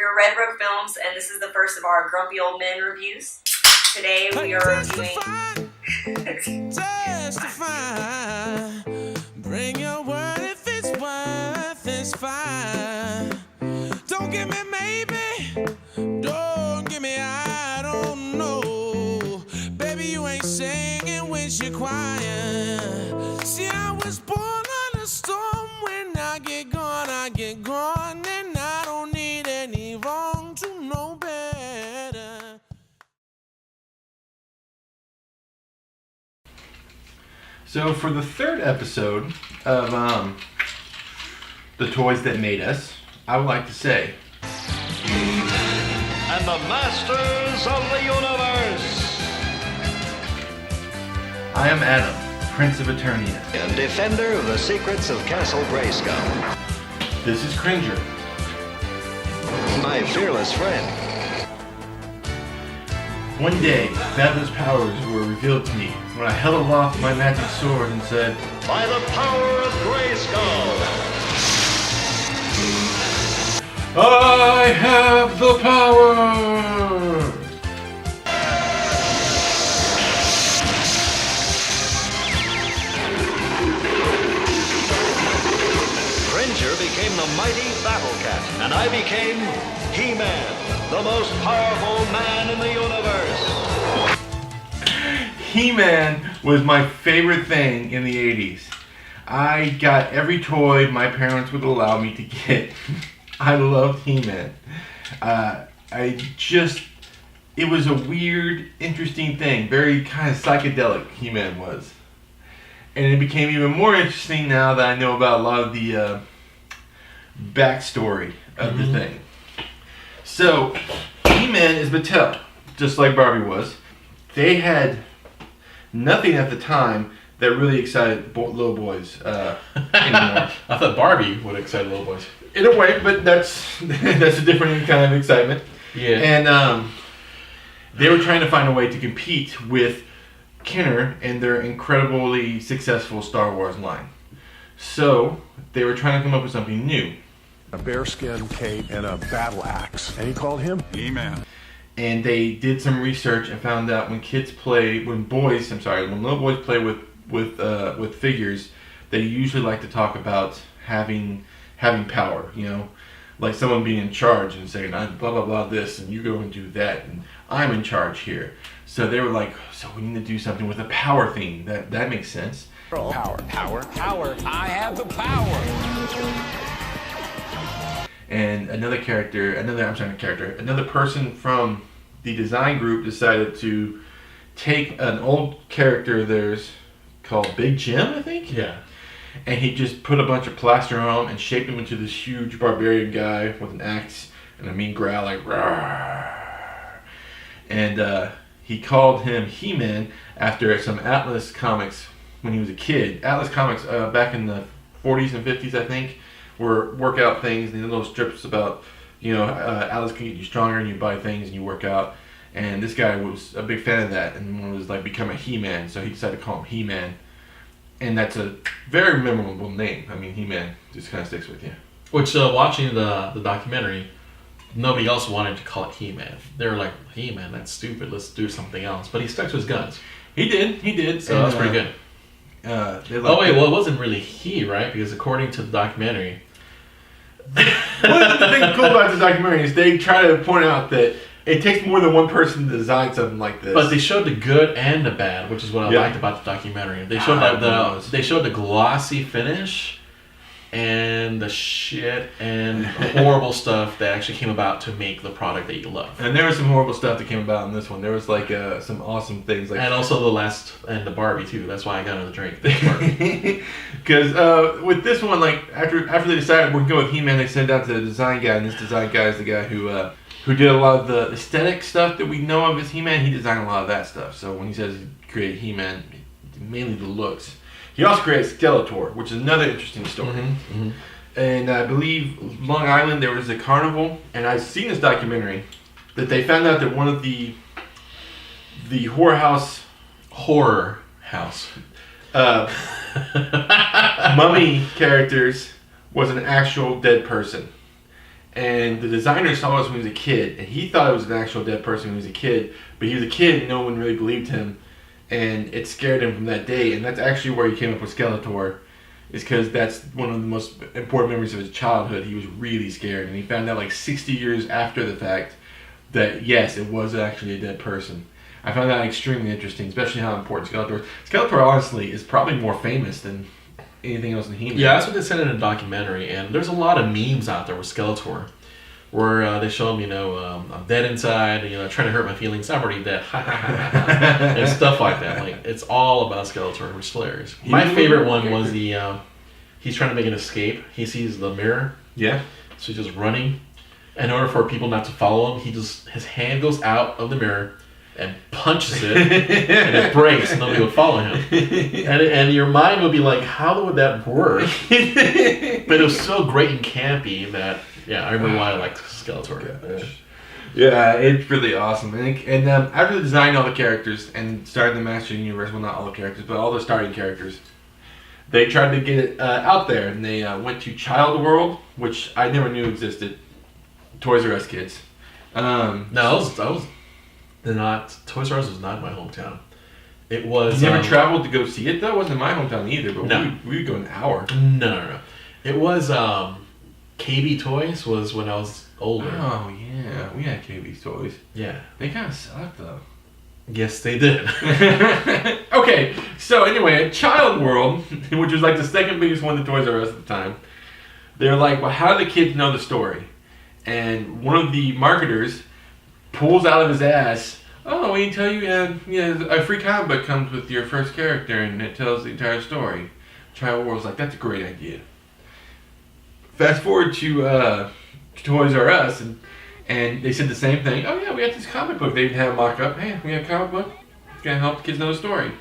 We're Red Rook Films, and this is the first of our Grumpy Old Men reviews. Today we are reviewing... Testify. Bring your word if it's worth it's fine. Don't give me maybe. Don't give me I don't know. Baby, you ain't singing when you're crying. See, I was born on a storm. When I get gone, and I don't need any wrong to know better. So for the third episode of The Toys That Made Us, I would like to say... And the Masters of the Universe. I am Adam, Prince of Eternia. And defender of the secrets of Castle Grayskull. This is Cringer. My fearless friend. One day, Batman's powers were revealed to me when I held aloft my magic sword and said, By the power of Grayskull. I have the power! Cringer became the mighty Battle Cat, and I became He-Man, the most powerful man in the universe. He-Man was my favorite thing in the 80s. I got every toy my parents would allow me to get. I loved He-Man. It was a weird, interesting thing. Very kind of psychedelic He-Man was. And it became even more interesting now that I know about a lot of the backstory of the thing. So, He-Man is Mattel, just like Barbie was. They had nothing at the time that really excited little boys anymore. I thought Barbie would excite little boys. In a way, but that's a different kind of excitement. Yeah. And they were trying to find a way to compete with Kenner and their incredibly successful Star Wars line. So they were trying to come up with something new. A bearskin cape and a battle axe. And he called him He-Man. And they did some research and found out when little boys play with figures, they usually like to talk about having power, like someone being in charge and saying, I'm blah blah blah this and you go and do that and I'm in charge here. So they were like, so we need to do something with a power theme. That makes sense. Power. I have the power. And another person from the design group decided to take an old character of theirs called Big Jim, I think? Yeah. And he just put a bunch of plaster on him and shaped him into this huge barbarian guy with an axe and a mean growl like Rawr. And he called him He-Man after some Atlas comics when he was a kid. Atlas comics back in the 40s and 50s, I think, were workout things. These little strips about, Atlas can get you stronger and you buy things and you work out. And this guy was a big fan of that and was like become a He-Man, so he decided to call him He-Man. And that's a very memorable name. I mean, He-Man just kind of sticks with you. Which, watching the documentary, nobody else wanted to call it He-Man. They were like, He-Man, that's stupid. Let's do something else. But he stuck to his guns. He did. So that's pretty good. It wasn't really he, right? Because according to the documentary... One of the things cool about the documentary is they try to point out that it takes more than one person to design something like this. But they showed the good and the bad, which is what I liked about the documentary. They showed they showed the glossy finish and the shit and horrible stuff that actually came about to make the product that you love. And there was some horrible stuff that came about in this one. There was like some awesome things, like and also the Barbie too. That's why I got another drink. Because with this one, like after they decided we're going to go with He-Man, they sent out to the design guy, and this design guy is the guy who did a lot of the aesthetic stuff that we know of as He-Man. He designed a lot of that stuff. So when he says he created He-Man, mainly the looks. He also created Skeletor, which is another interesting story. And I believe Long Island, there was a carnival, and I've seen this documentary that they found out that one of the horror house mummy characters was an actual dead person. And the designer saw this when he was a kid, and he thought it was an actual dead person when he was a kid. But he was a kid, and no one really believed him, and it scared him from that day. And that's actually where he came up with Skeletor, is because that's one of the most important memories of his childhood. He was really scared, and he found out like 60 years after the fact that yes, it was actually a dead person. I found that extremely interesting, especially how important Skeletor is. Skeletor, honestly, is probably more famous than anything else in He-Man. Yeah, that's what they said in a documentary, and there's a lot of memes out there with Skeletor, where they show him, I'm dead inside, trying to hurt my feelings. I'm already dead, and stuff like that. Like, it's all about Skeletor, which is hilarious. My favorite one was he's trying to make an escape. He sees the mirror. Yeah. So he's just running. In order for people not to follow him, his hand goes out of the mirror and punches it, and it breaks, and nobody would follow him. And your mind would be like, how would that work? But it was so great and campy that, I remember why I liked Skeletor. Yeah, it's really awesome. And after they designed all the characters and started the Master Universe, well, not all the characters, but all the starting characters, they tried to get it out there, and they went to Child World, which I never knew existed. Toys R Us kids. Toys R Us was not in my hometown. It was. You never traveled to go see it though? It wasn't in my hometown either, but no. we would go an hour. No. It was KB Toys was when I was older. Oh yeah, we had KB Toys. Yeah. They kind of sucked though. Yes, they did. Okay, so anyway, at Child World, which was like the second biggest one to Toys R Us at the time, they're like, well, how do the kids know the story? And one of the marketers pulls out of his ass, oh, we can tell you, a free comic book comes with your first character, and it tells the entire story. Child World's like, that's a great idea. Fast forward to Toys R Us, and they said the same thing. Oh yeah, we got this comic book. They even had a mock-up. Hey, we got a comic book. It's gonna help the kids know the story.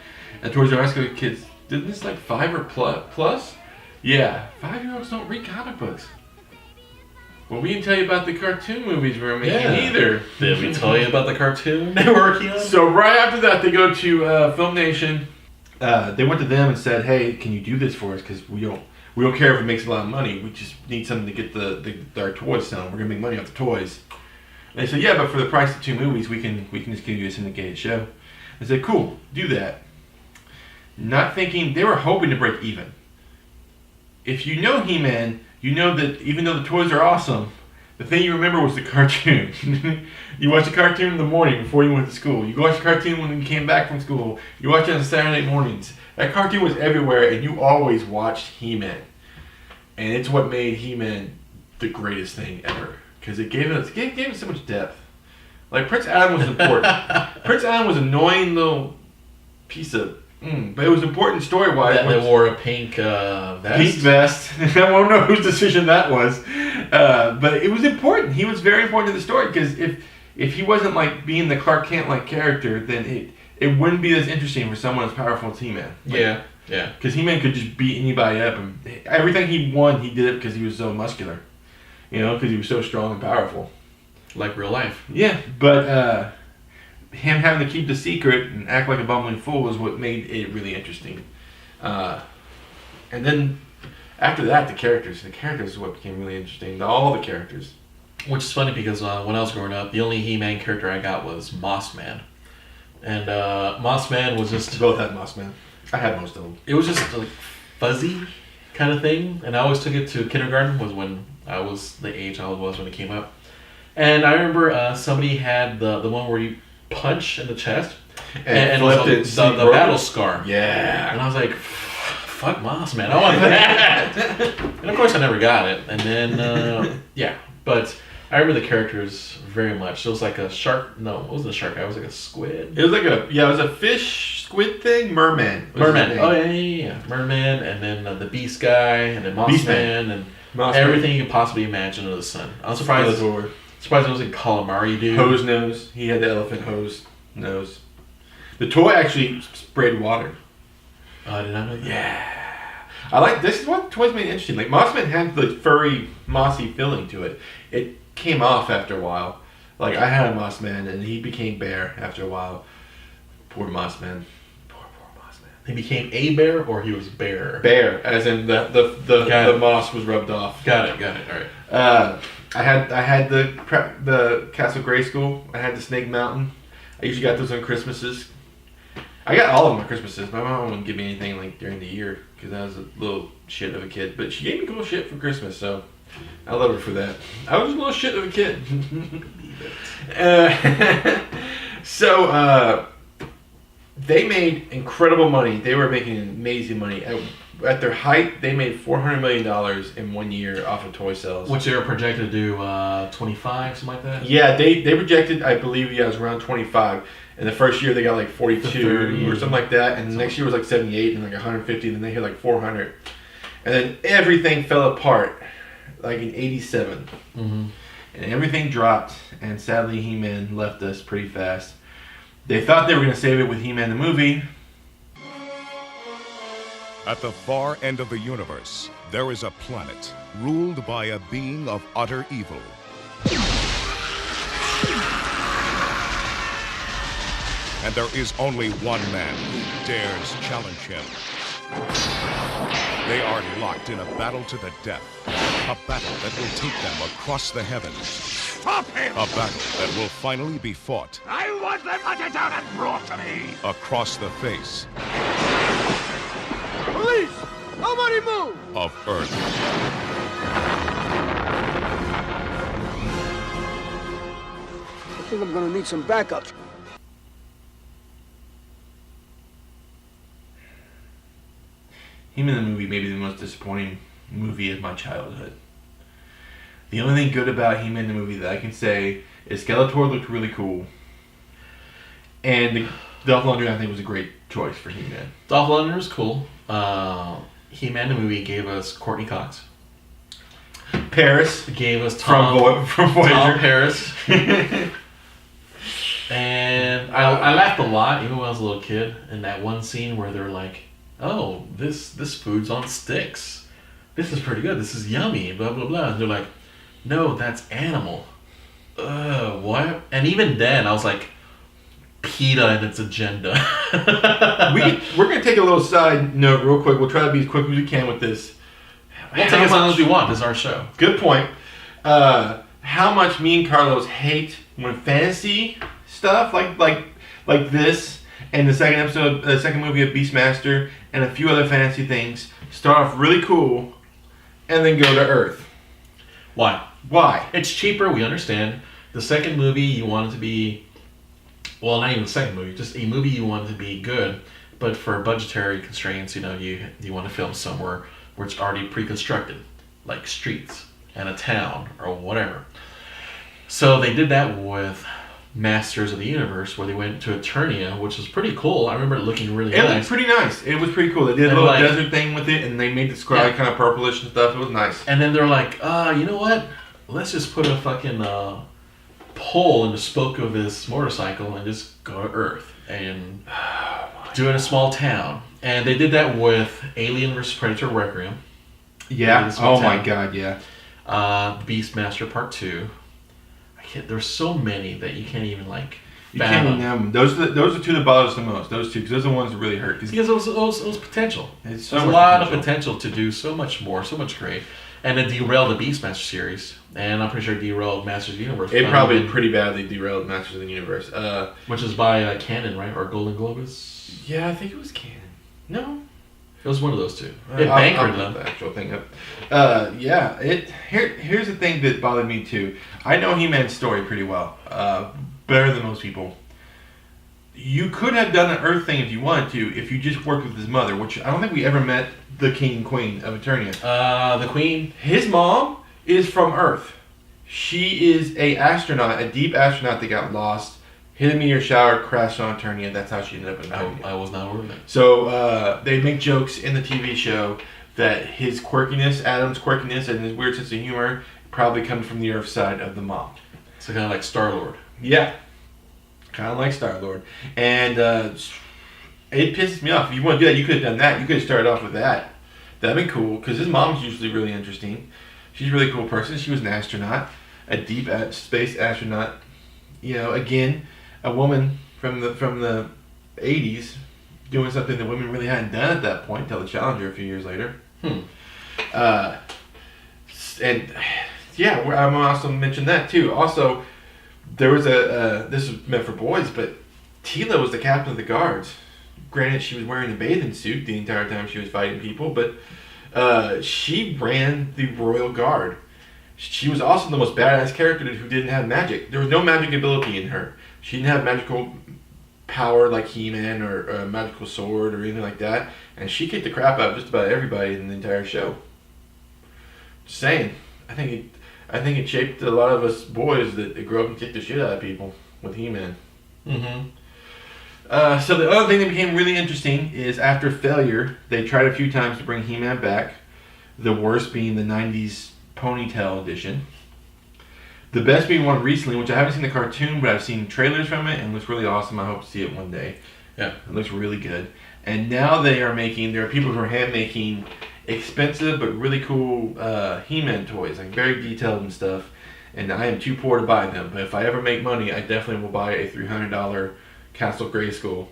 And Toys R Us goes, kids, didn't this like 5 or plus? Yeah, 5-year-olds don't read comic books. Well, we didn't tell you about the cartoon movies we were making either. Did we tell you about the cartoon they were working on? So right after that, they go to Film Nation. They went to them and said, hey, can you do this for us? Because we don't care if it makes a lot of money. We just need something to get our toys selling. We're going to make money off the toys. And they said, yeah, but for the price of 2 movies, we can just give you a syndicated show. I said, cool, do that. Not thinking, they were hoping to break even. If you know He-Man, you know that even though the toys are awesome, the thing you remember was the cartoon. You watched the cartoon in the morning before you went to school. You watched the cartoon when you came back from school. You watched it on Saturday mornings. That cartoon was everywhere, and you always watched He-Man. And it's what made He-Man the greatest thing ever. Because it gave us so much depth. Like, Prince Adam was important. Prince Adam was an annoying little piece of... but it was important story-wise. That they wore a pink vest. Pink vest. I won't know whose decision that was. But it was important. He was very important to the story, because if he wasn't like being the Clark Kent-like character, then it wouldn't be as interesting for someone as powerful as He-Man. Yeah. Because He-Man could just beat anybody up, and everything he won, he did it because he was so muscular. Because he was so strong and powerful. Like real life. Yeah, but him having to keep the secret and act like a bumbling fool is what made it really interesting. And then after that, the characters is what became really interesting. All the characters. Which is funny because when I was growing up, the only He-Man character I got was Moss Man. And Moss Man was just... Both had Moss Man. I had most of them. It was just like fuzzy kind of thing. And I always took it to kindergarten, was when I was the age I was when it came up. And I remember somebody had the one where you punch in the chest and the battle scar. Yeah. And I was like, fuck Moss Man, I want that. And of course I never got it. And then but I remember the characters very much. It was like a shark. No, it wasn't a shark. It was like a squid. It was like it was a fish squid thing. Merman. Oh yeah. Merman, and then the Beast guy, and then Moss Man, and everything you could possibly imagine under the sun. I was surprised. Surprised it wasn't calamari dude. Hose nose. He had the elephant hose nose. The toy actually sprayed water. Oh, I did not know that. Yeah. I like this is what toys made it interesting. Like Mossman had the furry, mossy feeling to it. It came off after a while. Like I had a Mossman and he became bear after a while. Poor Mossman. Poor Mossman. he became a bear or he was bear? Bear, as in the moss was rubbed off. Got it. All right. I had the Castle Grayskull. I had the Snake Mountain. I usually got those on Christmases. I got all of them on Christmases. My mom wouldn't give me anything like during the year because I was a little shit of a kid. But she gave me cool shit for Christmas, so I love her for that. I was a little shit of a kid. So they made incredible money. They were making amazing money. At their height, they made $400 million in 1 year off of toy sales. Which they were projected to do 25, something like that? Yeah, they projected, I believe, it was around 25. And the first year they got like 42 or something like that. And the next year was like 78 and like 150. And then they hit like 400. And then everything fell apart like in 87. Mm-hmm. And everything dropped. And sadly, He-Man left us pretty fast. They thought they were going to save it with He-Man the movie. At the far end of the universe, there is a planet ruled by a being of utter evil. And there is only one man who dares challenge him. They are locked in a battle to the death. A battle that will take them across the heavens. Stop him! A battle that will finally be fought. I want them hunted down and brought to me! Across the face. Police! Nobody move! Of Earth. I think I'm gonna need some backup. He-Man the movie may be the most disappointing movie of my childhood. The only thing good about He-Man the movie that I can say is Skeletor looked really cool. And Dolph Lundgren, I think, was a great choice for He-Man. Dolph Lundgren was cool. He-Man the movie gave us Courtney Cox. Paris Gave us Tom Voyager. Tom Paris. And I laughed a lot, even when I was a little kid, in that one scene where they're like, "Oh, this food's on sticks. This is pretty good. This is yummy." Blah blah blah. And they're like, "No, that's animal." What? And even then, I was like, PETA and its agenda. We're gonna take a little side note real quick. We'll try to be as quick as we can with this. We'll take as long as we want. This is our show. Good point. How much me and Carlos hate when fantasy stuff like this and the second movie of Beastmaster and a few other fantasy things start off really cool and then go to Earth. Why? It's cheaper. We understand. The second movie you want it to be, well, not even the second movie, just a movie you want it to be good, but for budgetary constraints, you want to film somewhere where it's already pre-constructed, like streets and a town or whatever. So they did that with Masters of the Universe, where they went to Eternia, which was pretty cool. I remember it looking really nice. It looked pretty nice. It was pretty cool. They did a little desert thing with it, and they made the sky kind of purplish and stuff. It was nice. And then they're like, you know what? Let's just put a fucking pole in the spoke of this motorcycle and just go to Earth and do it in a small town. And they did that with Alien vs. Predator Requiem. Yeah. Oh my god, yeah. Beastmaster Part 2. There's so many that you can't even You can't even name them. Those are two that bother us the most. Those two, because those are the ones that really hurt. Because it was potential. There's a lot of potential to do so much more, so much great. And it derailed the Beastmaster series. And I'm pretty sure it derailed Masters of the Universe. It probably pretty badly derailed Masters of the Universe. Which is by Canon, right? Or Golden Globus? Yeah, I think it was Canon. No? It was one of those two. It bankered them. The actual thing up. Yeah. Here's the thing that bothered me too. I know He-Man's story pretty well. Better than most people. You could have done an Earth thing if you wanted to, if you just worked with his mother, which I don't think we ever met the King and Queen of Eternia. The Queen. His mom is from Earth. She is a astronaut, a deep astronaut that got lost, hit a meteor shower, crashed on Eternia. That's how she ended up in Eternia. I was not aware of that. So they make jokes in the TV show that his quirkiness, Adam's quirkiness, and his weird sense of humor probably comes from the Earth side of the mom. So kind of like Star-Lord. Yeah. Kind of like Star-Lord. And it pisses me off. If you want to do that, you could have done that. You could have started off with that. That'd been cool, because his mom's usually really interesting. She's a really cool person. She was an astronaut, a deep space astronaut. Again, a woman from the 80s. doing something that women really hadn't done at that point until the Challenger a few years later. And yeah, I'm also mention that too. Also, there was this was meant for boys, but Tila was the captain of the guards. Granted, she was wearing a bathing suit the entire time she was fighting people, but she ran the Royal Guard. She was also the most badass character who didn't have magic. There was no magic ability in her. She didn't have magical power like He-Man or a magical sword or anything like that. And she kicked the crap out of just about everybody in the entire show. Just saying. I think it shaped a lot of us boys that grew up and kicked the shit out of people with He-Man. So the other thing that became really interesting is after failure, they tried a few times to bring He-Man back. The worst being the 90s ponytail edition. The best being one recently, which I haven't seen the cartoon, but I've seen trailers from it and it looks really awesome. I hope to see it one day. Yeah. It looks really good. And now there are people who are hand making expensive but really cool He-Man toys, like very detailed and stuff. And I am too poor to buy them. But if I ever make money, I definitely will buy a $300 Castle Grayskull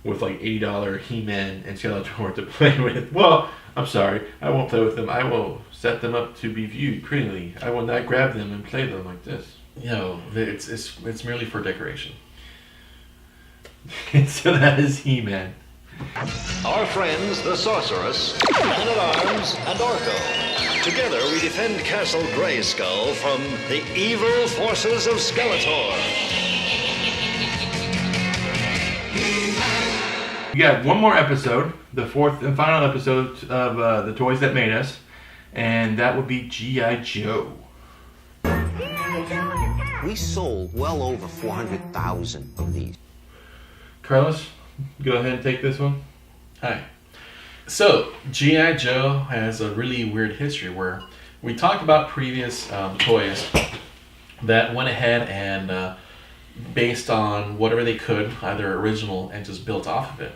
with like $80 He-Man and Skeletor to play with. Well, I'm sorry, I won't play with them. I will set them up to be viewed prettily. I will not grab them and play them like this. It's merely for decoration. So that is He-Man. Our friends, the Sorceress, Man-at-Arms, and Orko. Together we defend Castle Grayskull from the evil forces of Skeletor. We got one more episode, the fourth and final episode of The Toys That Made Us, and that would be G.I. Joe. We sold well over 400,000 of these. Carlos, go ahead and take this one. Hi. So, G.I. Joe has a really weird history where we talked about previous toys that went ahead and based on whatever they could, either original and just built off of it.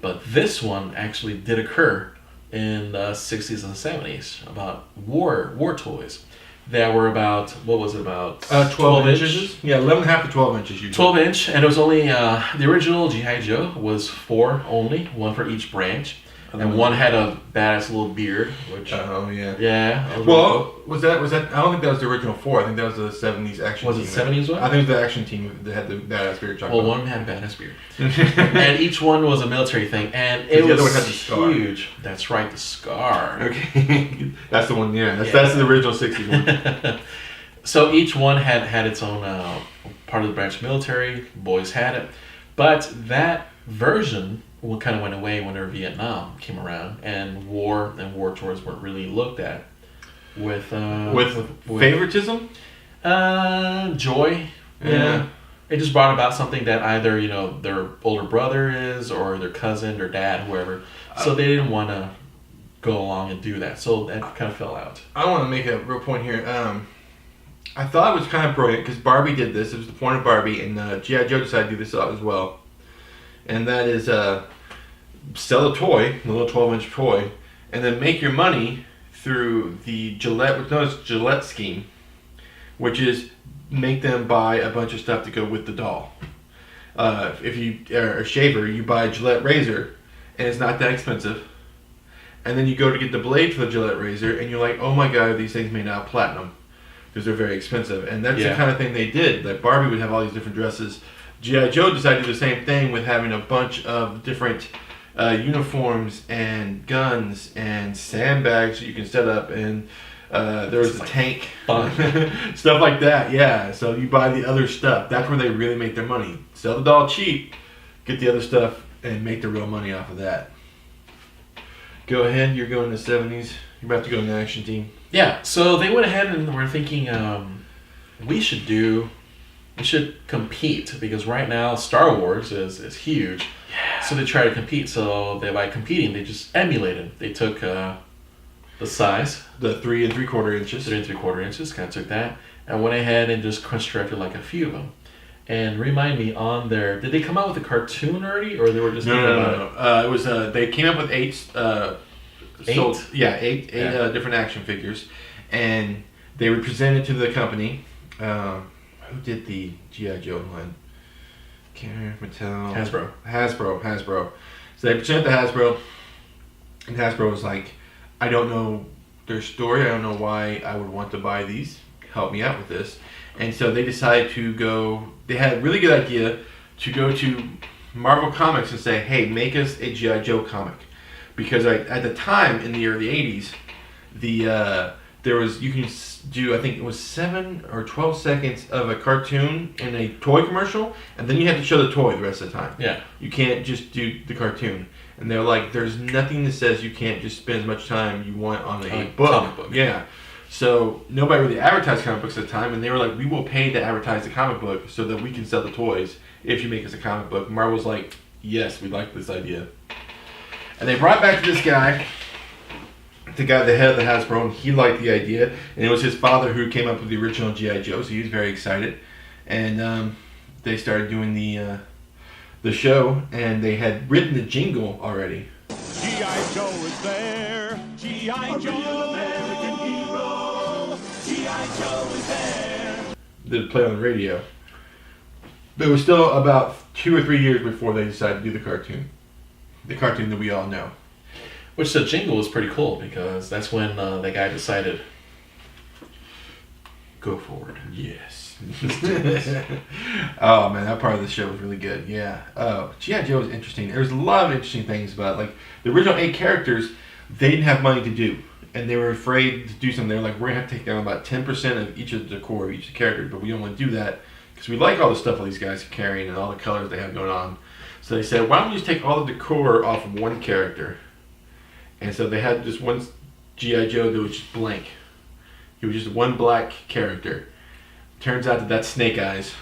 But this one actually did occur in the 60s and 70s about war toys that were about, what was it, about 12 inches? Yeah, 11.5 to 12 inches usually. 12 inch, and it was only, the original G.I. Joe was 4 only, one for each branch. And one had a badass little beard, which... Oh, yeah. Yeah. Well, was that... I don't think that was the original 4. I think that was the 70s action team. Was it 70s one? I think it was the action team that had the badass beard. Well, one had a badass beard. And each one was a military thing, and it was other one had the scar. Huge. That's right, the scar. Okay. That's the one, yeah. That's the original 60s one. So each one had its own part of the branch military. Boys had it. But that version... kind of went away whenever Vietnam came around, and war toys weren't really looked at with favoritism, joy. Yeah, it just brought about something that either their older brother is, or their cousin, or dad, whoever. So they didn't want to go along and do that. So that kind of fell out. I want to make a real point here. I thought it was kind of brilliant because Barbie did this. It was the point of Barbie, and G.I. Joe decided to do this as well. And that is sell a toy, a little 12-inch toy, and then make your money through the Gillette, what's known as Gillette scheme, which is make them buy a bunch of stuff to go with the doll. If you are a shaver, you buy a Gillette razor, and it's not that expensive. And then you go to get the blade for the Gillette razor, and you're like, oh my god, these things made out of platinum because they're very expensive. And that's the kind of thing they did. Like Barbie would have all these different dresses. G.I. Joe decided to do the same thing with having a bunch of different uniforms and guns and sandbags that you can set up, and there was a tank, stuff like that. Yeah, so you buy the other stuff. That's where they really make their money. Sell the doll cheap, get the other stuff, and make the real money off of that. Go ahead, you're going to the 70s. You're about to go in the action team. Yeah, so they went ahead and were thinking we should compete, because right now Star Wars is huge. Yeah. So they try to compete. So by competing, they just emulated. They took the size, the 3 3/4 inches. 3 3/4 inches. Kind of took that and went ahead and just constructed like a few of them. And remind me, on there, did they come out with a cartoon already, or they were just No. It was they came up with 8. Eight different action figures, and they were presented to the company. Who did the G.I. Joe line? Kenner, Mattel, Hasbro. Hasbro. So they presented to Hasbro, and Hasbro was like, I don't know their story. I don't know why I would want to buy these. Help me out with this. And so they decided to go, they had a really good idea to go to Marvel Comics and say, hey, make us a G.I. Joe comic. Because at the time, in the early 80s, there was, you can do, I think it was 7 or 12 seconds of a cartoon in a toy commercial, and then you had to show the toy the rest of the time. Yeah. You can't just do the cartoon. And they're like, there's nothing that says you can't just spend as much time you want on a book. Comic book. Yeah. So nobody really advertised comic books at the time, and they were like, we will pay to advertise the comic book so that we can sell the toys if you make us a comic book. Marvel's like, yes, we like this idea. And they brought back this guy, the head of the Hasbro, and he liked the idea. And it was his father who came up with the original G.I. Joe, so he was very excited. And they started doing the show, and they had written the jingle already. G.I. Joe is there. G.I. Joe, American hero. G.I. Joe is there. They play on the radio. But it was still about 2 or 3 years before they decided to do the cartoon. The cartoon that we all know. Which the jingle was pretty cool because that's when that guy decided, go forward. Yes. Oh man, that part of the show was really good. Yeah. G.I. Joe was interesting. There was a lot of interesting things about it. Like the original 8 characters, they didn't have money to do. And they were afraid to do something. They were like, we're going to have to take down about 10% of each of the core of each character, but we don't want to do that because we like all the stuff all these guys are carrying and all the colors they have going on. So they said, why don't we just take all of the decor off of one character? And so they had just one G.I. Joe that was just blank. He was just one black character. Turns out that that's Snake Eyes,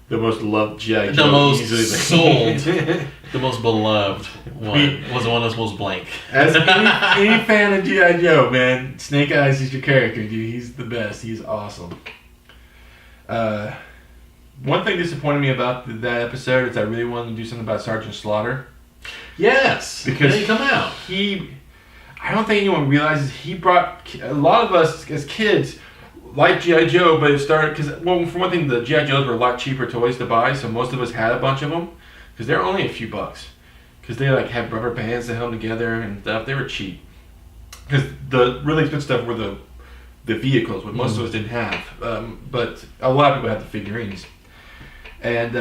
the most loved G.I. Joe. The most sold, the most beloved one. Was the one that's most blank. As any fan of G.I. Joe, man, Snake Eyes is your character, dude. He's the best. He's awesome. One thing disappointed me about that episode is I really wanted to do something about Sergeant Slaughter. Yes, because he come out. I don't think anyone realizes he brought a lot of us as kids like G.I. Joe, but it started because, well, for one thing, the G.I. Joes were a lot cheaper toys to buy, so most of us had a bunch of them because they're only a few bucks. Because they like had rubber bands that held them together and stuff. They were cheap. Because the really expensive stuff were the vehicles, which most of us didn't have. But a lot of people had the figurines. And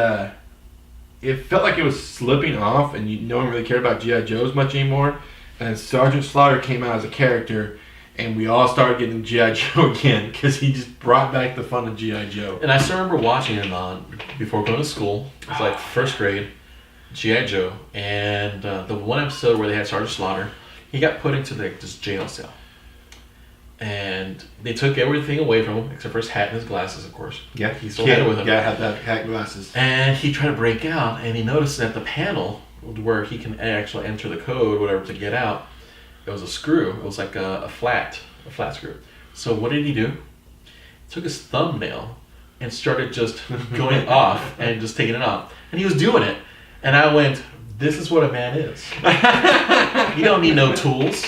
it felt like it was slipping off, and no one really cared about G.I. Joes much anymore. And Sergeant Slaughter came out as a character, and we all started getting G.I. Joe again because he just brought back the fun of G.I. Joe. And I still remember watching it before going to school. It was like first grade, G.I. Joe, and the one episode where they had Sergeant Slaughter, he got put into this jail cell. And they took everything away from him except for his hat and his glasses, of course. Yeah, he still had it with him. Yeah, had that hat and glasses. And he tried to break out, and he noticed that the panel where he can actually enter the code, whatever, to get out, it was a screw. It was like a flat screw. So what did he do? He took his thumbnail and started just going off and just taking it off. And he was doing it. And I went, this is what a man is. You don't need no tools.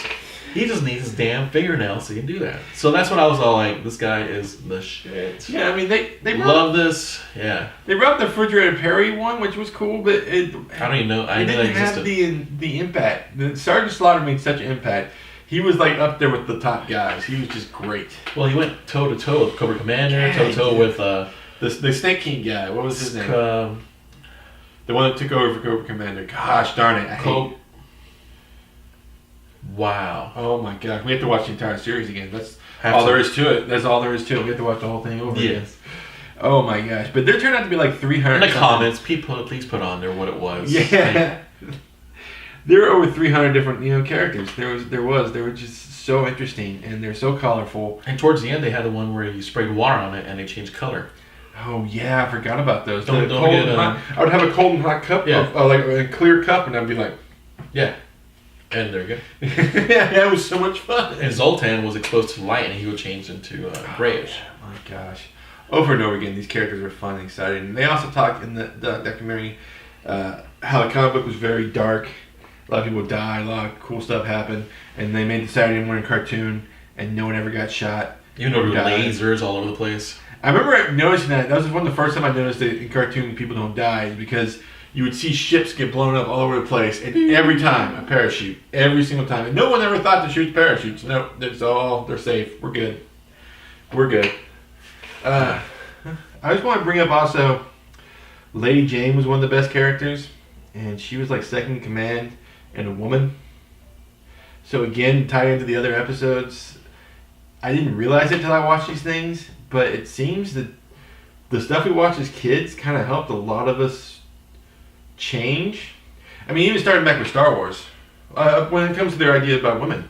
He just needs his damn fingernails so he can do that. So that's what I was all like, this guy is the shit. Yeah, I mean, they love this. Yeah. They brought the Refrigerator Perry one, which was cool, but I don't even know. I didn't know that have the impact. The Sergeant Slaughter made such an impact. He was like up there with the top guys. He was just great. Well, he went toe to toe with Cobra Commander, toe to toe with the Snake King guy. What was his name? The one that took over for Cobra Commander. Gosh darn it! Wow. Oh my god. We have to watch the entire series again. That's all there is to it. That's all there is to it. We have to watch the whole thing over again. Oh my gosh. But there turned out to be like 300. In the comments, please put on there what it was. Yeah. There were over 300 different, characters. They were just so interesting and they're so colorful. And towards the end they had the one where you sprayed water on it and they changed color. Oh yeah, I forgot about those. Don't forget, I would have a cold and hot cup, like a clear cup, and I'd be like, yeah. And there you go. Yeah, it was so much fun. And Zoltan was exposed to light, and he would change into grayish. Oh my gosh! Over and over again, these characters were fun and exciting. And they also talked in the documentary how the comic book was very dark. A lot of people died. A lot of cool stuff happened. And they made the Saturday morning cartoon, and no one ever got shot. Even though there were lasers all over the place. I remember noticing that. That was one of the first time I noticed that in cartoon people don't die, because you would see ships get blown up all over the place, and every time a parachute, every single time. And no one ever thought to shoot parachutes. No, they're safe. We're good. We're good. I just want to bring up also, Lady Jane was one of the best characters, and she was like second in command and a woman. So again, tie into the other episodes. I didn't realize it until I watched these things, but it seems that the stuff we watched as kids kind of helped a lot of us change. I mean, even starting back with Star Wars, when it comes to their ideas about women.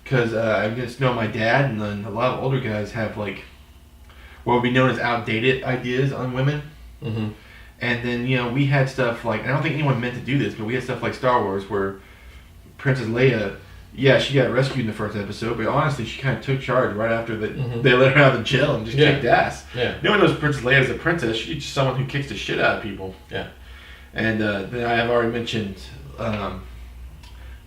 Because I just know my dad and then a lot of older guys have like what would be known as outdated ideas on women. Mm-hmm. And then, you know, we had stuff like, I don't think anyone meant to do this, but we had stuff like Star Wars where Princess Leia, yeah, she got rescued in the first episode, but honestly, she kind of took charge right after they let her out of jail and just kicked ass. Yeah. No one knows Princess Leia is a princess. She's just someone who kicks the shit out of people. Yeah. And then I have already mentioned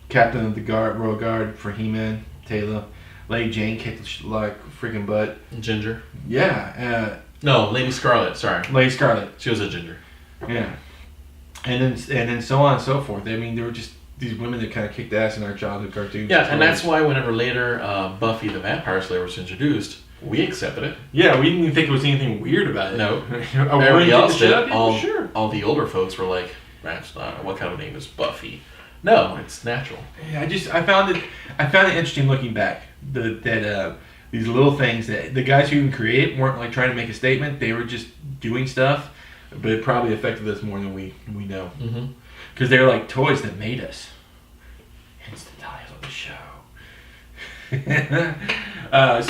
Captain of the Royal Guard for He-Man, Taylor. Lady Jane kicked like freaking butt. Ginger. Yeah. No, Lady Scarlet. Sorry. Lady Scarlet. She was a ginger. Yeah. And then so on and so forth. I mean, there were just these women that kind of kicked ass in our childhood cartoons. Yeah, and that's why whenever later Buffy the Vampire Slayer was introduced, we accepted it. Yeah, we didn't even think there was anything weird about it. No. Everybody else did. Sure. All the older folks were like, that's not, what kind of name is Buffy? No, it's natural. Yeah, I found it interesting looking back that these little things that the guys who create weren't like trying to make a statement. They were just doing stuff, but it probably affected us more than we know. Because they're like toys that made us. Hence the title of the show.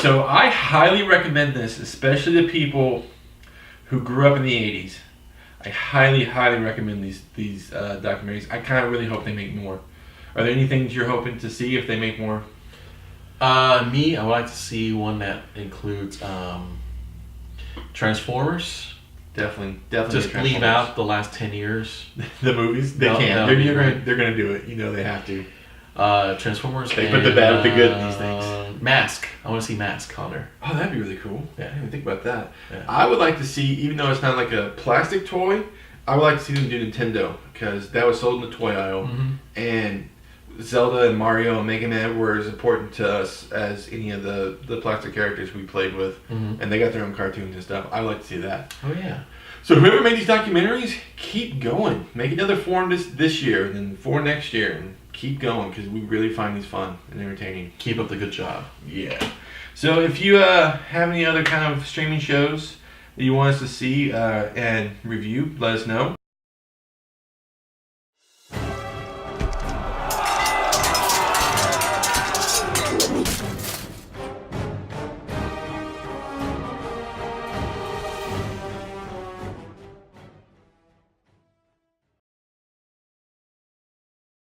So I highly recommend this, especially to people who grew up in the 80s. I highly, highly recommend these documentaries. I kind of really hope they make more. Are there any things you're hoping to see if they make more? I would like to see one that includes Transformers. Definitely. Just leave out the last 10 years. The movies? They can't. They're going to do it. You know they have to. Transformers. They put the bad with the good in these things. Mask. I want to see Mask on there. Oh, that'd be really cool. Yeah. I didn't even think about that. Yeah. I would like to see, even though it's not like a plastic toy, I would like to see them do Nintendo, because that was sold in the toy aisle. And Zelda and Mario and Mega Man were as important to us as any of the plastic characters we played with. And they got their own cartoons and stuff. I would like to see that. Oh, yeah. So whoever made these documentaries, keep going. Make another 4 this year, and then 4 next year, and keep going, because we really find these fun and entertaining. Keep up the good job. Yeah. So if you have any other kind of streaming shows that you want us to see and review, let us know.